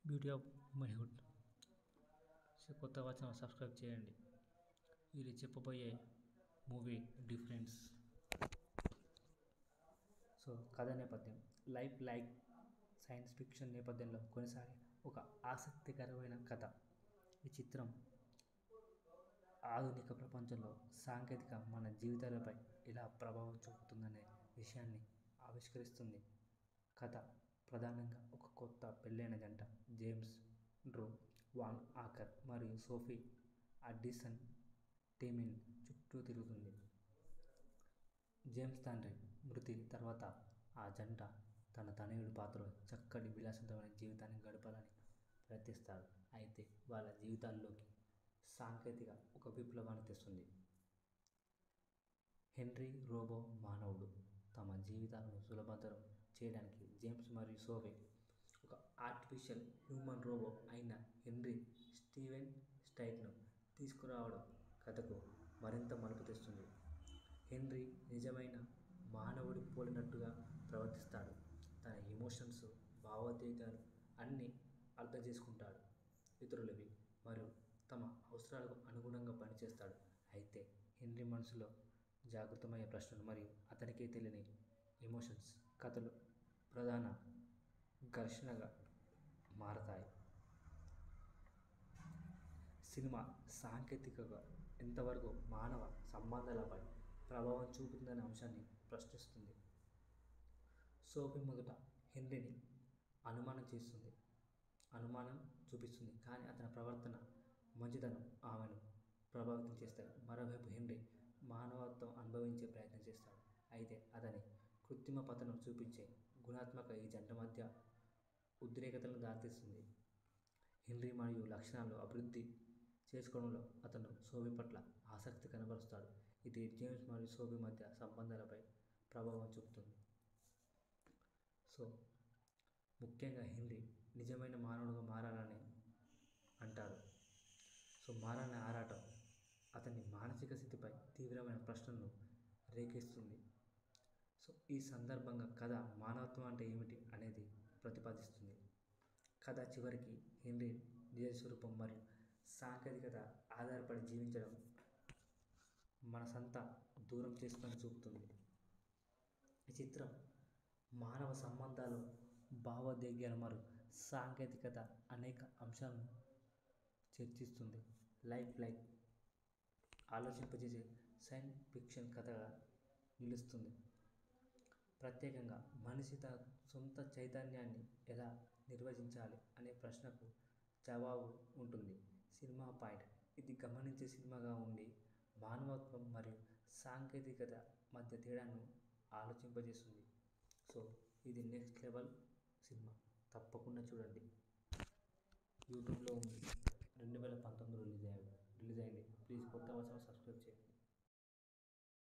Beauty of మైహుడ్. So కొత్త వచ్చిన subscribe చేయండి. ఇది చెప్పబోయే మూవీ డిఫరెన్స్. సో కథ నేపథ్యం లైక్ సైన్స్ ఫిక్షన్ నేపథ్యంలో కొన్నిసారి ఒక ఆసక్తికరమైన కథ. ఈ చిత్రం ఆధునిక ప్రపంచంలో సాంకేతిక మన జీవితాలపై ఎలా ప్రభావం చూపుతుందనే విషయాన్ని ఆవిష్కరిస్తుంది. కథ ప్రధానంగా ఒక కొత్త పెళ్ళైన జంట జేమ్స్ డ్రూ వాన్ ఆకర్ మరియు సోఫీ అడ్డిసన్ టీమిన్ చుట్టూ తిరుగుతుంది. జేమ్స్ తండ్రి మృతి తర్వాత ఆ జంట తన తనయుడి పాత్రలో చక్కటి విలాసవంతమైన జీవితాన్ని గడపాలని ప్రయత్నిస్తారు. అయితే వాళ్ళ జీవితాల్లోకి సాంకేతిక ఒక విప్లవాన్ని తెస్తుంది. హెన్రీ రోబో మానవుడు. తమ జీవితాలను సులభతరం చేయడానికి జేమ్స్ మరియు సోఫీ ఒక ఆర్టిఫిషియల్ హ్యూమన్ రోబో అయిన హెన్రీ స్టీవెన్ స్టైట్ను తీసుకురావడం కథకు మరింత మలుపు తెస్తుంది. హెన్రీ నిజమైన మానవుడి పోలినట్టుగా ప్రవర్తిస్తాడు. తన ఎమోషన్స్, భావోద్వేగాలు అన్నీ అర్థం చేసుకుంటాడు. ఇతరులవి మరియు తమ అవసరాలకు అనుగుణంగా పనిచేస్తాడు. అయితే హెన్రీ మనసులో జాగృతమయ్యే ప్రశ్నలు మరియు అతనికే తెలియని ఎమోషన్స్ కథలో ప్రధాన ఘర్షణగా మారతాయి. సినిమా సాంకేతికత ఎంతవరకు మానవ సంబంధాలపై ప్రభావం చూపుతుందనే అంశాన్ని ప్రశ్నిస్తుంది. సోఫీ మొదట హెన్రీని అనుమానం చూపిస్తుంది, కానీ అతని ప్రవర్తన, మంచితనం ఆమెను ప్రభావితం చేస్తాయి. మరోవైపు హెన్రీ మానవత్వం అనుభవించే ప్రయత్నం చేస్తాడు, అయితే అతని కృత్రిమ పతనం చూపించే గుణాత్మక ఈ జంట మధ్య ఉద్రేకతలను దారితీస్తుంది. హెన్రీ మరియు లక్షణాలను అభివృద్ధి చేసుకోవడంలో అతను సోఫీ పట్ల ఆసక్తి కనబరుస్తాడు. ఇది జేమ్స్ మరియు సోఫీ మధ్య సంబంధాలపై ప్రభావం చూపుతుంది. సో ముఖ్యంగా హెన్రీ నిజమైన మానవుడిగా మారాలని అంటారు. మారాలనే ఆరాటం అతని మానసిక స్థితిపై తీవ్రమైన ప్రశ్నలను రేకెత్తిస్తుంది. ఈ సందర్భంగా కథ మానవత్వం అంటే ఏమిటి అనేది ప్రతిపాదిస్తుంది. కథ చివరికి హెన్రీ నిజస్వరూపం మరియు సాంకేతికత ఆధారపడి జీవించడం మనసంతా దూరం చేస్తుందని చూపుతుంది. ఈ చిత్రం మానవ సంబంధాలు, భావోద్వేగాలు మరియు సాంకేతికత అనేక అంశాలను చర్చిస్తుంది. లైక్ ఆలోచింపజేసే సైన్స్ ఫిక్షన్ కథగా నిలుస్తుంది. ప్రత్యేకంగా మనిషి తన సొంత చైతన్యాన్ని ఎలా నిర్వచించాలి అనే ప్రశ్నకు జవాబు ఉంటుంది. సినిమా పాయింట్ ఇది గమనించే సినిమాగా ఉండి మానవత్వం మరియు సాంకేతికత మధ్య తేడాను ఆలోచింపజేస్తుంది. ఇది నెక్స్ట్ లెవెల్ సినిమా, తప్పకుండా చూడండి. యూట్యూబ్లో ఉంది. 2019 రిలీజ్ అయింది. ప్లీజ్ కొత్త వర్షం సబ్స్క్రైబ్ చేయండి.